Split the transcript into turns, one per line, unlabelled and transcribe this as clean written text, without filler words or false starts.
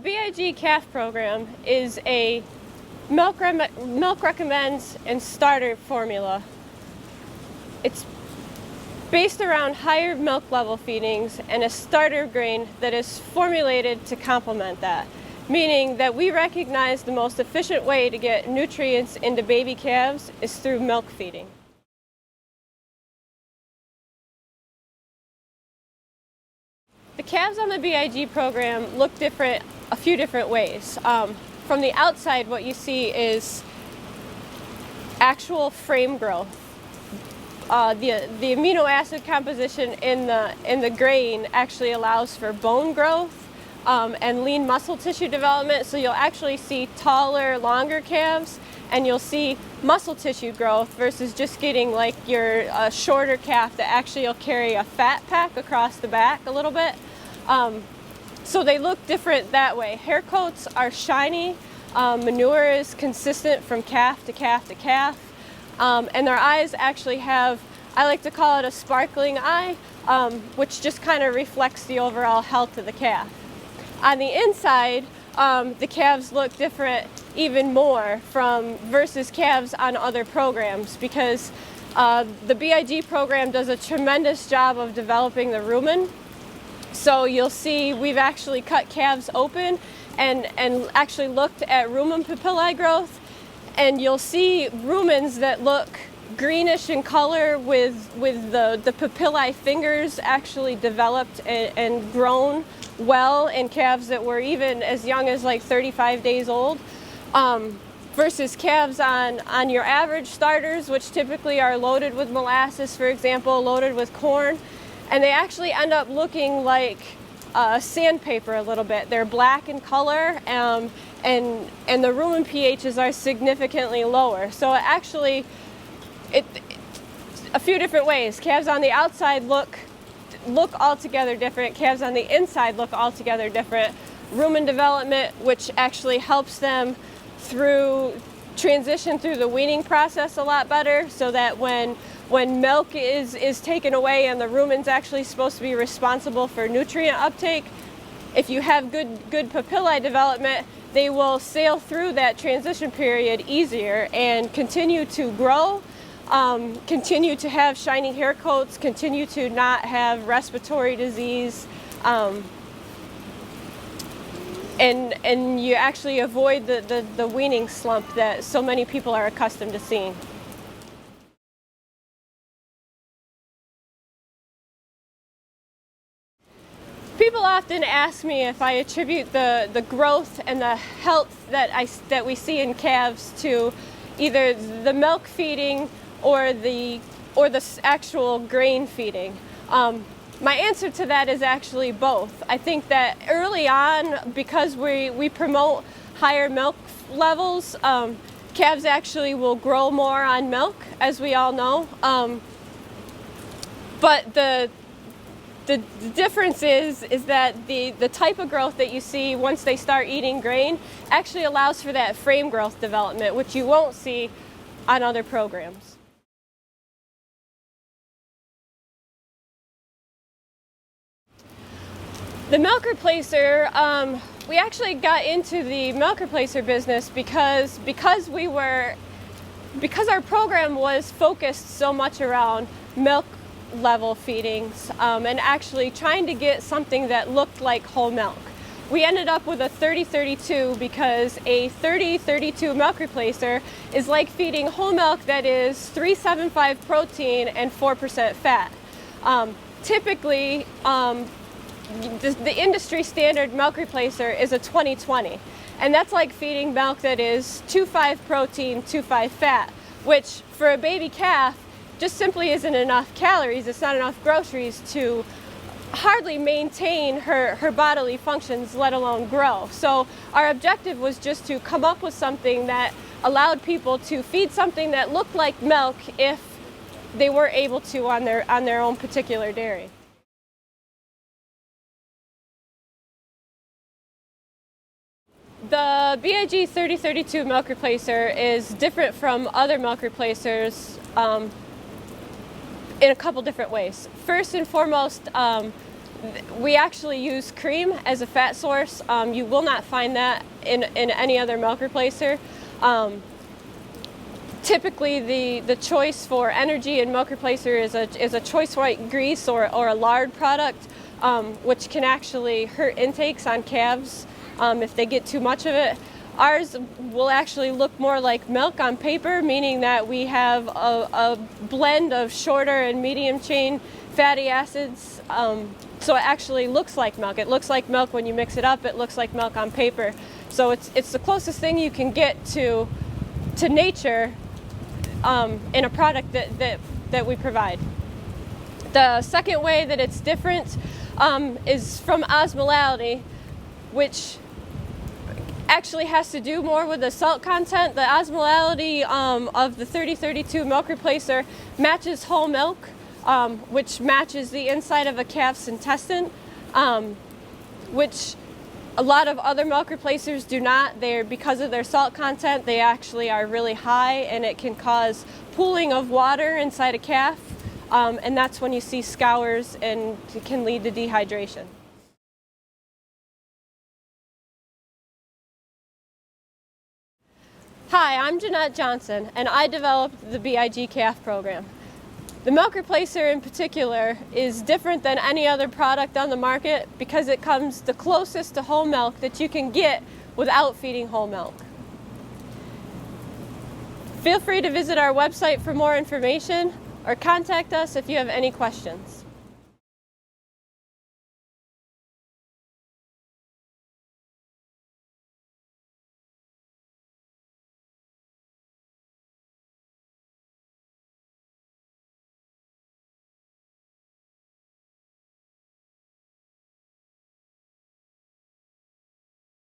BIG calf program is a milk recommends and starter formula. It's based around higher milk level feedings and a starter grain that is formulated to complement that, meaning that we recognize the most efficient way to get nutrients into baby calves is through milk feeding. The calves on the BIG program look different a few different ways. From the outside, what you see is actual frame growth. The amino acid composition in the grain actually allows for bone growth and lean muscle tissue development. So you'll actually see taller, longer calves, and you'll see muscle tissue growth versus just getting like your shorter calf that actually will carry a fat pack across the back a little bit. So they look different that way. Hair coats are shiny, manure is consistent from calf to calf to calf, and their eyes actually have, I like to call it a sparkling eye, which just kind of reflects the overall health of the calf. On the inside, the calves look different even more versus calves on other programs, because the BIG program does a tremendous job of developing the rumen. So you'll see we've actually cut calves open and actually looked at rumen papillae growth, and you'll see rumens that look greenish in color with the papillae fingers actually developed and grown well in calves that were even as young as like 35 days old, versus calves on your average starters, which typically are loaded with molasses, for example, loaded with corn. And they actually end up looking like sandpaper a little bit. They're black in color, and the rumen pHs are significantly lower. So actually, a few different ways. Calves on the outside look altogether different. Calves on the inside look altogether different. Rumen development, which actually helps them transition through the weaning process a lot better, so that when milk is taken away and the rumen's actually supposed to be responsible for nutrient uptake, if you have good papillae development, they will sail through that transition period easier and continue to grow, continue to have shiny hair coats, continue to not have respiratory disease, and you actually avoid the weaning slump that so many people are accustomed to seeing. People often ask me if I attribute the growth and the health that we see in calves to either the milk feeding or the actual grain feeding. My answer to that is actually both. I think that early on, because we promote higher milk levels, calves actually will grow more on milk, as we all know. But the difference is that the type of growth that you see once they start eating grain actually allows for that frame growth development, which you won't see on other programs. The milk replacer, we actually got into the milk replacer business because our program was focused so much around milk level feedings and actually trying to get something that looked like whole milk. We ended up with a 30-32 because a 30-32 milk replacer is like feeding whole milk that is 375 protein and 4% fat. Typically, the industry standard milk replacer is a 20-20, and that's like feeding milk that is 2.5 protein, 2.5 fat, which for a baby calf just simply isn't enough calories. It's not enough groceries to hardly maintain her bodily functions, let alone grow. So our objective was just to come up with something that allowed people to feed something that looked like milk if they were able to on their own particular dairy. The BIG 30-32 milk replacer is different from other milk replacers in a couple different ways. First and foremost, We actually use cream as a fat source. You will not find that in any other milk replacer. Typically, the choice for energy in milk replacer is a choice white grease or a lard product, which can actually hurt intakes on calves if they get too much of it. Ours will actually look more like milk on paper, meaning that we have a blend of shorter and medium chain fatty acids. So it actually looks like milk. It looks like milk when you mix it up. It looks like milk on paper. So it's the closest thing you can get to nature in a product that we provide. The second way that it's different is from osmolality, which actually has to do more with the salt content. The osmolality of the 3032 milk replacer matches whole milk, which matches the inside of a calf's intestine, which a lot of other milk replacers do not. Because of their salt content, they actually are really high, and it can cause pooling of water inside a calf, and that's when you see scours, and it can lead to dehydration. Hi, I'm Janette Johnson, and I developed the BIG calf program. The milk replacer in particular is different than any other product on the market because it comes the closest to whole milk that you can get without feeding whole milk. Feel free to visit our website for more information or contact us if you have any questions.